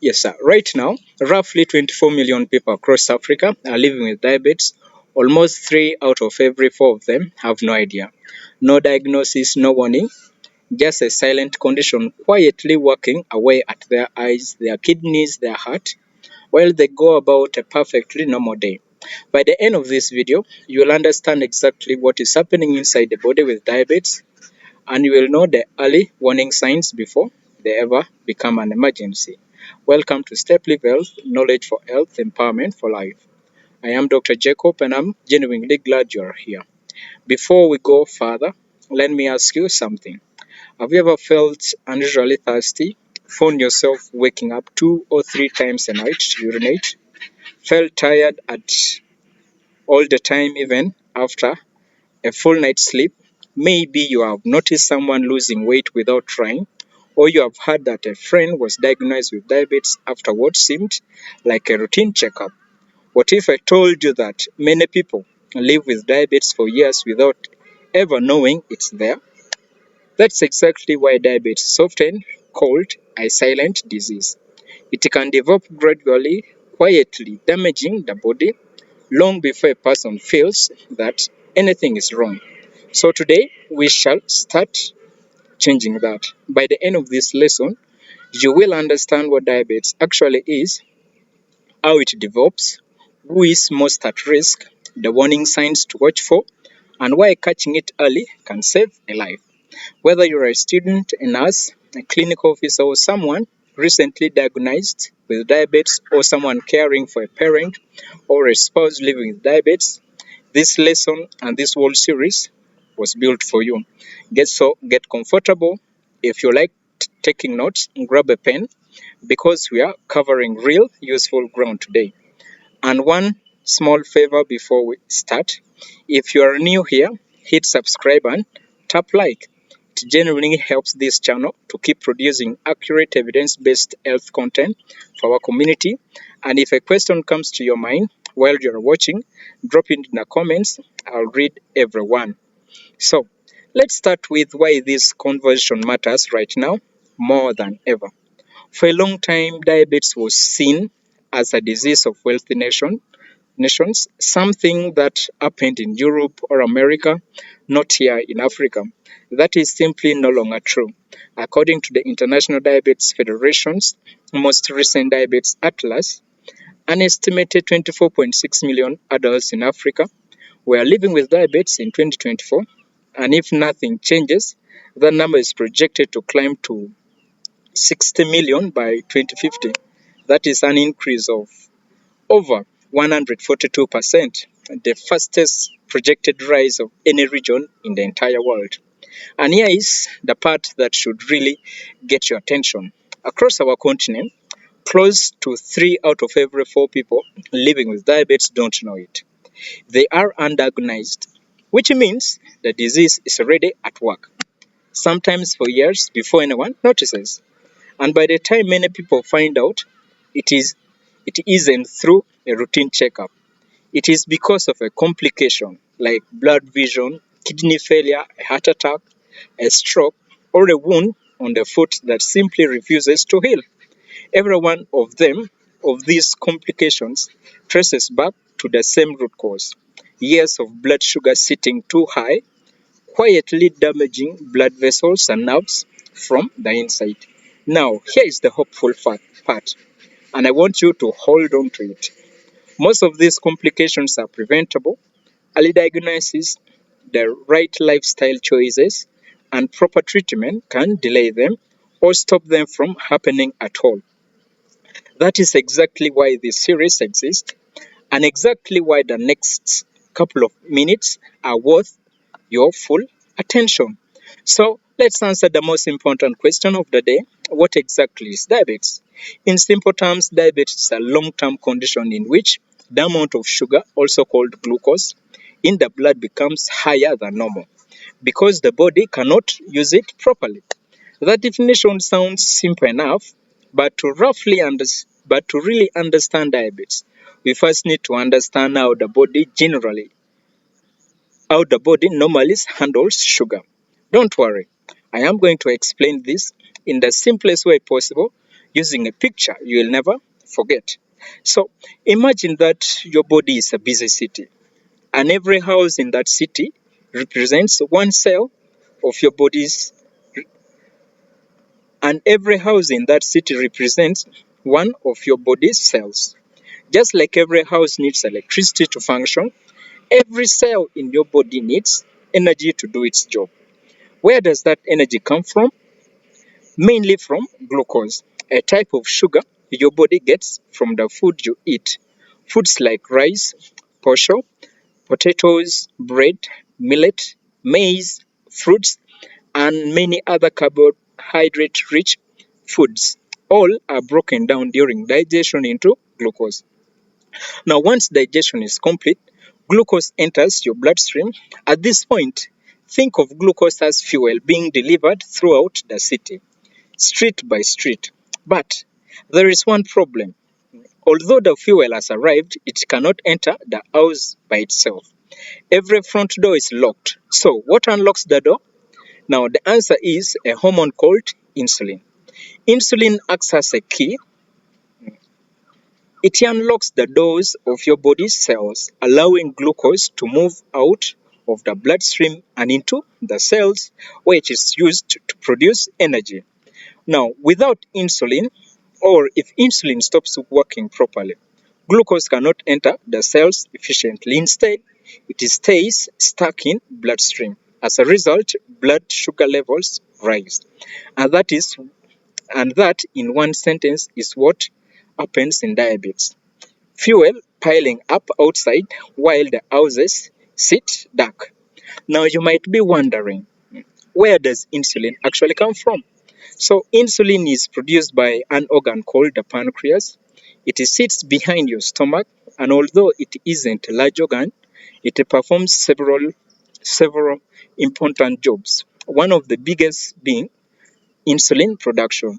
Yes, sir. Right now, roughly 24 million people across Africa are living with diabetes. Almost 3 out of every 4 of them have no idea. No diagnosis, no warning, just a silent condition quietly working away at their eyes, their kidneys, their heart, while they go about a perfectly normal day. By the end of this video, you will understand exactly what is happening inside the body with diabetes, and you will know the early warning signs before they ever become an emergency. Welcome to StepLiv Health, Knowledge for Health, Empowerment for Life. I am Dr. Jacob and I'm genuinely glad you are here. Before we go further, let me ask you something. Have you ever felt unusually thirsty? Found yourself waking up 2 or 3 times a night to urinate? Felt tired at all the time even after a full night's sleep? Maybe you have noticed someone losing weight without trying, or you have heard that a friend was diagnosed with diabetes after what seemed like a routine checkup. What if I told you that many people live with diabetes for years without ever knowing it's there? That's exactly why diabetes is often called a silent disease. It can develop gradually, quietly, damaging the body long before a person feels that anything is wrong. So today we shall start changing that. By the end of this lesson, you will understand what diabetes actually is, how it develops, who is most at risk, the warning signs to watch for, and why catching it early can save a life. Whether you're a student, a nurse, a clinical officer, or someone recently diagnosed with diabetes, or someone caring for a parent or a spouse living with diabetes, this lesson and this whole series was built for you. Get comfortable. If you like taking notes, grab a pen because we are covering real useful ground today. And one small favor before we start, if you are new here, hit subscribe and tap like. It genuinely helps this channel to keep producing accurate evidence-based health content for our community. And if a question comes to your mind while you're watching, drop it in the comments. I'll read everyone. So let's start with why this conversation matters right now more than ever. For a long time, diabetes was seen as a disease of wealthy nations, something that happened in Europe or America, not here in Africa. That is simply no longer true. According to the International Diabetes Federation's most recent diabetes atlas, an estimated 24.6 million adults in Africa were living with diabetes in 2024, and if nothing changes, the number is projected to climb to 60 million by 2050. That is an increase of over 142%, the fastest projected rise of any region in the entire world. And here is the part that should really get your attention. Across our continent, close to 3 out of every 4 people living with diabetes don't know it. They are undiagnosed, which means the disease is already at work, sometimes for years before anyone notices. And by the time many people find out, it is it isn't through a routine checkup. It is because of a complication like blood vision, kidney failure, a heart attack, a stroke, or a wound on the foot that simply refuses to heal. Every one of these complications traces back to the same root cause. Years of blood sugar sitting too high, quietly damaging blood vessels and nerves from the inside. Now, here is the hopeful part, and I want you to hold on to it. Most of these complications are preventable. Early diagnosis, the right lifestyle choices, and proper treatment can delay them or stop them from happening at all. That is exactly why this series exists, and exactly why the next couple of minutes are worth your full attention. So let's answer the most important question of the day. What exactly is diabetes? In simple terms, diabetes is a long-term condition in which the amount of sugar, also called glucose, in the blood becomes higher than normal because the body cannot use it properly. That definition sounds simple enough, but to really understand diabetes, we first need to understand how the body normally handles sugar. Don't worry, I am going to explain this in the simplest way possible using a picture you will never forget. So imagine that your body is a busy city, and every house in that city represents one cell of your body's, and every house in that city represents one of your body's cells. Just like every house needs electricity to function, every cell in your body needs energy to do its job. Where does that energy come from? Mainly from glucose, a type of sugar your body gets from the food you eat. Foods like rice, posho, potatoes, bread, millet, maize, fruits, and many other carbohydrate rich foods all are broken down during digestion into glucose. Now, once digestion is complete, glucose enters your bloodstream. At this point, think of glucose as fuel being delivered throughout the city, street by street. But there is one problem. Although the fuel has arrived, it cannot enter the house by itself. Every front door is locked. So, what unlocks the door? Now, the answer is a hormone called insulin. Insulin acts as a key. It unlocks the doors of your body's cells, allowing glucose to move out of the bloodstream and into the cells, where it is used to produce energy. Now, without insulin, or if insulin stops working properly, glucose cannot enter the cells efficiently. Instead, it stays stuck in bloodstream. As a result, blood sugar levels rise. And that in one sentence is what happens in diabetes. Fuel piling up outside while the houses sit dark. Now you might be wondering, where does insulin actually come from? So insulin is produced by an organ called the pancreas. It sits behind your stomach, and although it isn't a large organ, it performs several important jobs. One of the biggest being insulin production.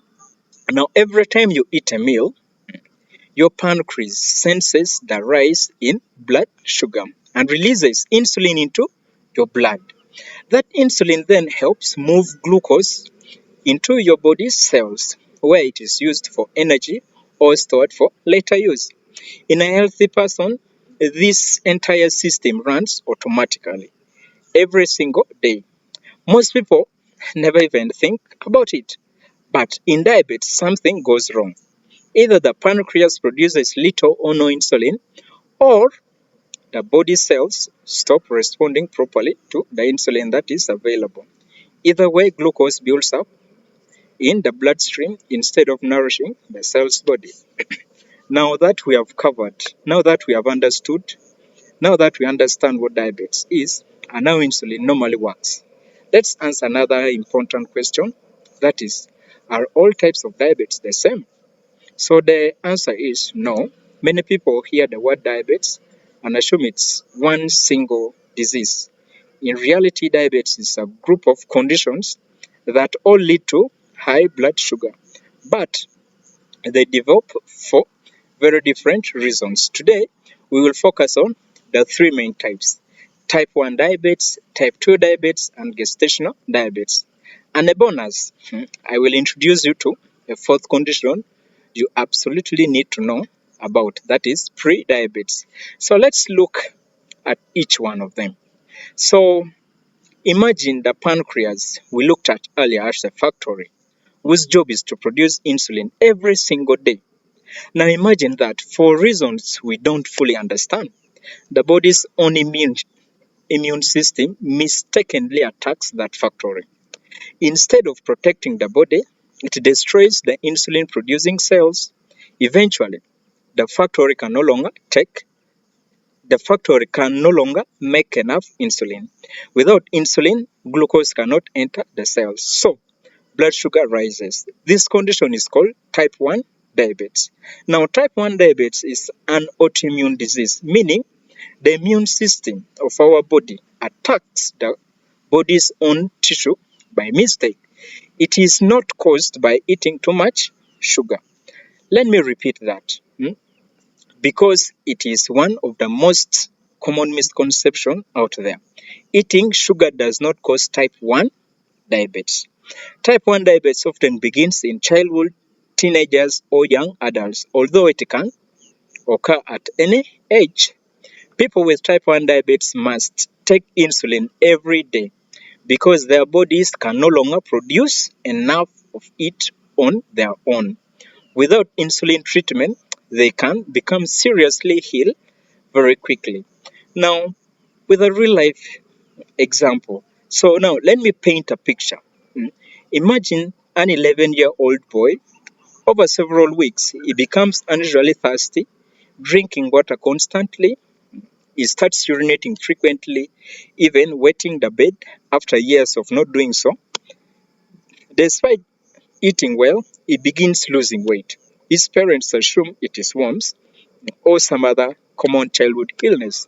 Now every time you eat a meal, your pancreas senses the rise in blood sugar and releases insulin into your blood. That insulin then helps move glucose into your body's cells, where it is used for energy or stored for later use. In a healthy person, this entire system runs automatically every single day. Most people never even think about it. But in diabetes, something goes wrong. Either the pancreas produces little or no insulin, or the body cells stop responding properly to the insulin that is available. Either way, glucose builds up in the bloodstream instead of nourishing the cell's body. Now that we have understood, now that we understand what diabetes is and how insulin normally works, let's answer another important question, that is, are all types of diabetes the same? So the answer is no. Many people hear the word diabetes and assume it's one single disease. In reality, diabetes is a group of conditions that all lead to high blood sugar, but they develop for very different reasons. Today, we will focus on the three main types: type 1 diabetes, type 2 diabetes, and gestational diabetes. And a bonus, I will introduce you to a fourth condition you absolutely need to know about, that is pre-diabetes. So let's look at each one of them. So imagine the pancreas we looked at earlier as a factory whose job is to produce insulin every single day. Now imagine that for reasons we don't fully understand, the body's own immune system mistakenly attacks that factory. Instead of protecting the body, it destroys the insulin producing cells. Eventually, the factory can no longer make enough insulin. Without insulin, glucose cannot enter the cells. So, blood sugar rises. This condition is called type 1 diabetes. Now, type 1 diabetes is an autoimmune disease, meaning the immune system of our body attacks the body's own tissue by mistake. It is not caused by eating too much sugar. Let me repeat that. Because it is one of the most common misconceptions out there. Eating sugar does not cause type 1 diabetes. Type 1 diabetes often begins in childhood teenagers, or young adults, although it can occur at any age. People with type 1 diabetes must take insulin every day because their bodies can no longer produce enough of it on their own. Without insulin treatment, they can become seriously ill very quickly. Now, with a real life example. So now let me paint a picture. Imagine an 11-year-old boy. Over several weeks, he becomes unusually thirsty, drinking water constantly. He starts urinating frequently, even wetting the bed after years of not doing so. Despite eating well, he begins losing weight. His parents assume it is worms or some other common childhood illness.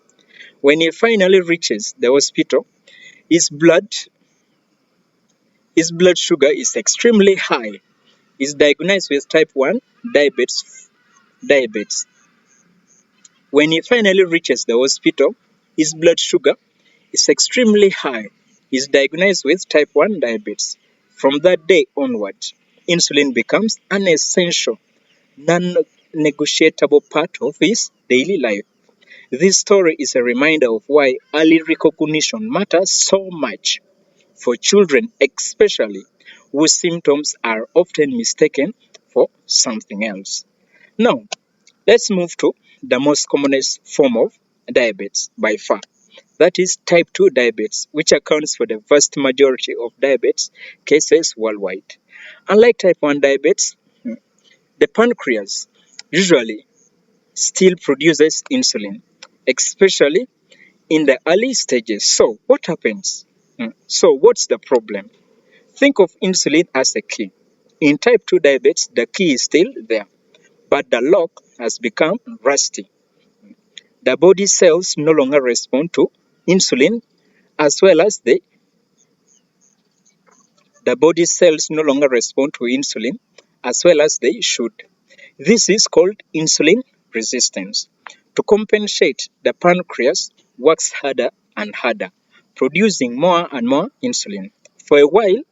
When he finally reaches the hospital, his blood his blood sugar is extremely high. He's diagnosed with type 1 diabetes. When he finally reaches the hospital, his blood sugar is extremely high. He's diagnosed with type 1 diabetes. From that day onward, insulin becomes an essential, non-negotiable part of his daily life. This story is a reminder of why early recognition matters so much for children, especially whose symptoms are often mistaken for something else. Now, let's move to the most commonest form of diabetes by far. That is type 2 diabetes, which accounts for the vast majority of diabetes cases worldwide. Unlike type 1 diabetes, the pancreas usually still produces insulin, especially in the early stages. So, what happens? So, what's the problem? Think of insulin as a key. In type 2 diabetes, the key is still there, but the lock has become rusty. The body cells no longer respond to insulin as well as the body cells no longer respond to insulin as well as they should. This is called insulin resistance. To compensate, the pancreas works harder and harder, producing more and more insulin. For a while,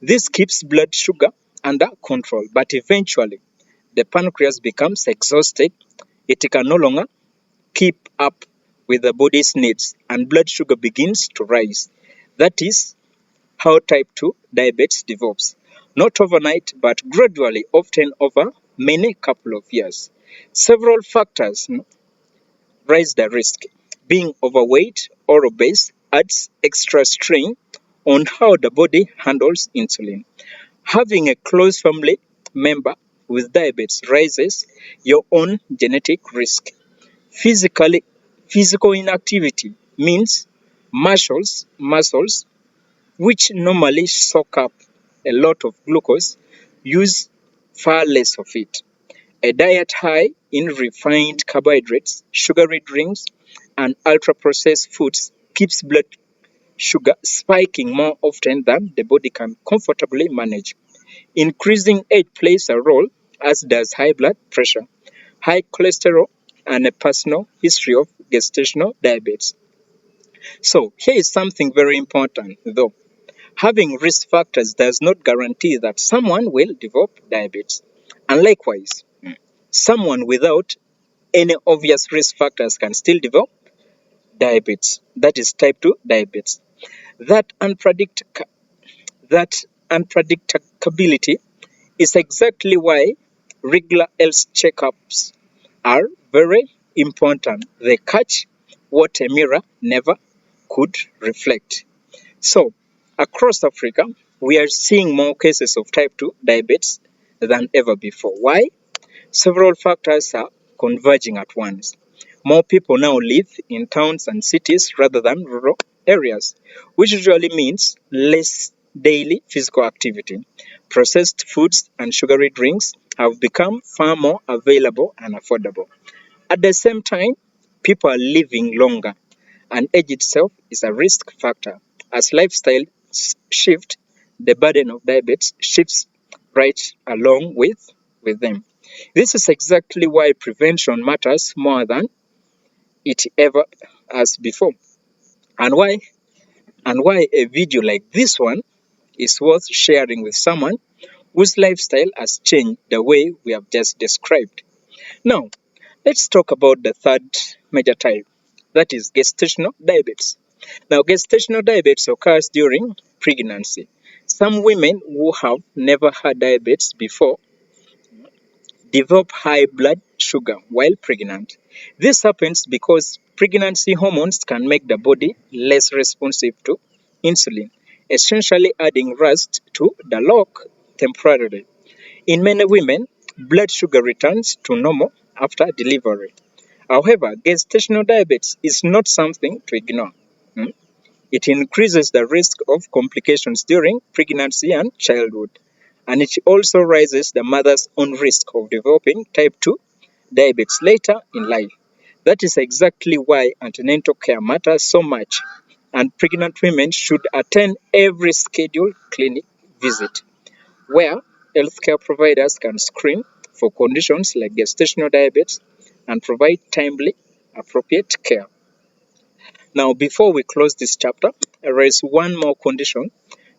this keeps blood sugar under control, but eventually the pancreas becomes exhausted. It can no longer keep up with the body's needs and blood sugar begins to rise. That is how type 2 diabetes develops. Not overnight, but gradually, often over many couple of years. Several factors raise the risk. Being overweight or obese adds extra strain on how the body handles insulin. Having a close family member with diabetes raises your own genetic risk. Physically, physical inactivity means muscles which normally soak up a lot of glucose use far less of it. A diet high in refined carbohydrates, sugary drinks, and ultra processed foods keeps blood sugar spiking more often than the body can comfortably manage. Increasing age plays a role, as does high blood pressure, high cholesterol, and a personal history of gestational diabetes. So, here is something very important though. Having risk factors does not guarantee that someone will develop diabetes. And likewise, someone without any obvious risk factors can still develop diabetes. That is type 2 diabetes. That, that unpredictability is exactly why regular health checkups are very important. They catch what a mirror never could reflect. So, across Africa, we are seeing more cases of type 2 diabetes than ever before. Why? Several factors are converging at once. More people now live in towns and cities rather than rural areas, which usually means less daily physical activity. Processed foods and sugary drinks have become far more available and affordable. At the same time, people are living longer, and age itself is a risk factor. As lifestyle shift, the burden of diabetes shifts right along with them. This is exactly why prevention matters more than it ever has before, and why a video like this one is worth sharing with someone whose lifestyle has changed the way we have just described. Now, let's talk about the third major type, that is gestational diabetes. Now, gestational diabetes occurs during pregnancy. Some women who have never had diabetes before develop high blood sugar while pregnant. This happens because pregnancy hormones can make the body less responsive to insulin, essentially adding rust to the lock temporarily. In many women, blood sugar returns to normal after delivery. However, gestational diabetes is not something to ignore. Hmm? It increases the risk of complications during pregnancy and childhood, and it also raises the mother's own risk of developing type 2 diabetes later in life. That is exactly why antenatal care matters so much, and pregnant women should attend every scheduled clinic visit where healthcare providers can screen for conditions like gestational diabetes and provide timely, appropriate care. Now, before we close this chapter, there is one more condition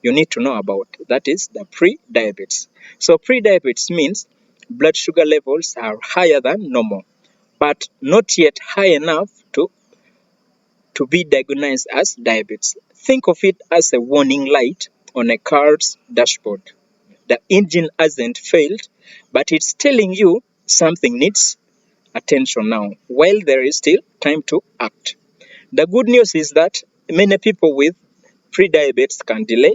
you need to know about, that is the pre-diabetes. So, pre-diabetes means blood sugar levels are higher than normal, but not yet high enough to be diagnosed as diabetes. Think of it as a warning light on a car's dashboard. The engine hasn't failed, but it's telling you something needs attention now, while there is still time to act. The good news is that many people with prediabetes can delay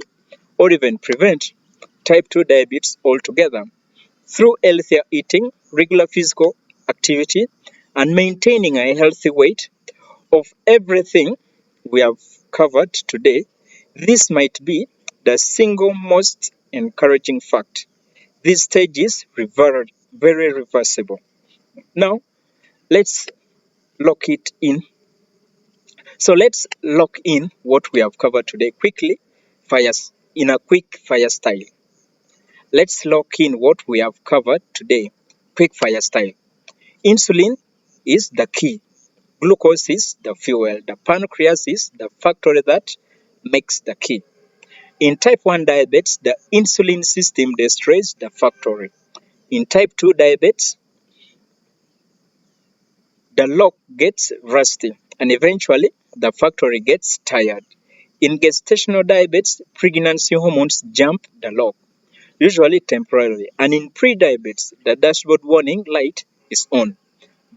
or even prevent type 2 diabetes altogether through healthier eating, regular physical activity, and maintaining a healthy weight. Of everything we have covered today, this might be the single most encouraging fact. This stage is very reversible. Now, let's lock it in. So let's lock in what we have covered today quickly, in a quick fire style. Let's lock in what we have covered today, quick fire style. Insulin is the key. Glucose is the fuel. The pancreas is the factory that makes the key. In type 1 diabetes, the insulin system destroys the factory. In type 2 diabetes, the lock gets rusty and eventually the factory gets tired. In gestational diabetes, pregnancy hormones jump the lock, usually temporarily, and in pre-diabetes, the dashboard warning light is on,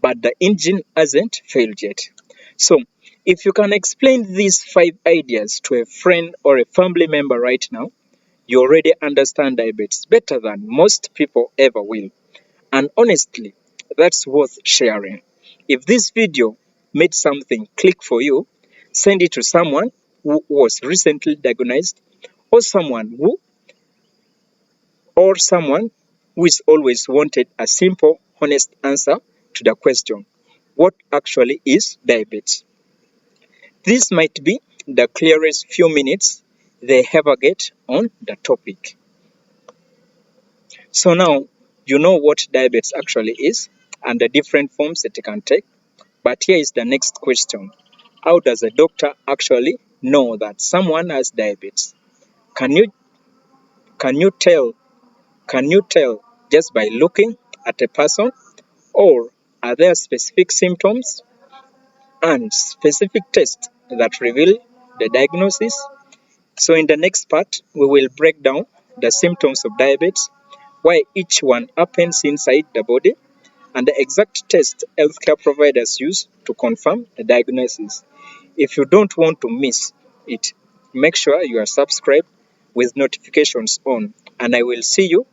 but the engine hasn't failed yet. So, if you can explain these 5 ideas to a friend or a family member right now, you already understand diabetes better than most people ever will. And honestly, that's worth sharing. If this video made something click for you, send it to someone who was recently diagnosed or someone who is always wanted a simple, honest answer to the question, what actually is diabetes? This might be the clearest few minutes they ever get on the topic. So now you know what diabetes actually is and the different forms that it can take. But here is the next question. How does a doctor actually know that someone has diabetes? Can you can you tell can you tell just by looking at a person, or are there specific symptoms and specific tests that reveal the diagnosis? So in the next part we will break down the symptoms of diabetes, why each one happens inside the body, and the exact test healthcare providers use to confirm the diagnosis. If you don't want to miss it, make sure you are subscribed with notifications on, and I will see you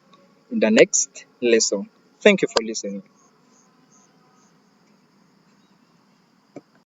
in the next lesson. Thank you for listening.